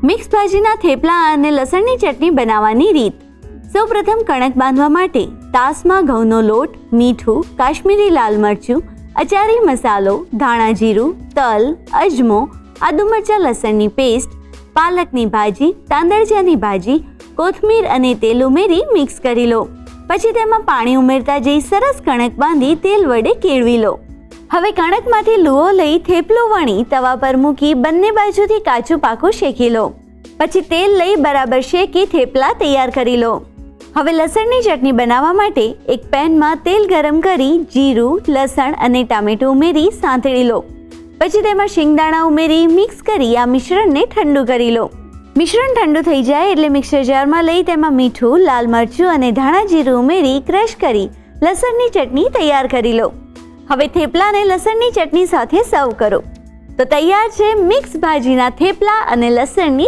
Mix ભાજીના thepla અને લસણની ચટણી બનાવવાની રીત. સૌપ્રથમ કણક બાંધવા માટે તાસમાં ઘઉંનો લોટ, મીઠું, કાશ્મીરી લાલ મરચું, અચારી મસાલો, ધાણા જીરું, તલ, અજમો, આદુ મરચાં લસણની પેસ્ટ, પાલકની ભાજી, તાંદળજાની ભાજી, કોથમીર અને તેલ ઉમેરી મિક્સ કરી લો. પછી તેમાં પાણી ઉમેરતા જઈ સરસ કણક બાંધી તેલ વડે કેળવી લો. હવે કણકમાંથી લુઓ લઈ થેપલું વણી તવા પર મૂકી બંને બાજુથી કાચું પાકું શેકી લો. પછી તેલ લઈ બરાબર શેકી થેપલા તૈયાર કરી લો. હવે લસણની ચટણી બનાવવા માટે એક પેનમાં તેલ ગરમ કરી જીરું, લસણ અને ટામેટું ઉમેરી સાંતળી લો. પછી તેમાં શિંગદાણા ઉમેરી મિક્સ કરી આ મિશ્રણને ઠંડુ કરી લો. મિશ્રણ ઠંડુ થઈ જાય એટલે મિક્સર જારમાં લઈ તેમાં મીઠું, લાલ મરચું અને ધાણા જીરું ઉમેરી ક્રશ કરી લસણની ચટણી તૈયાર કરી લો. હવે થેપલાને લસણની ચટણી સાથે સર્વ કરો તો તૈયાર છે મિક્સ ભાજીના થેપલા અને લસણની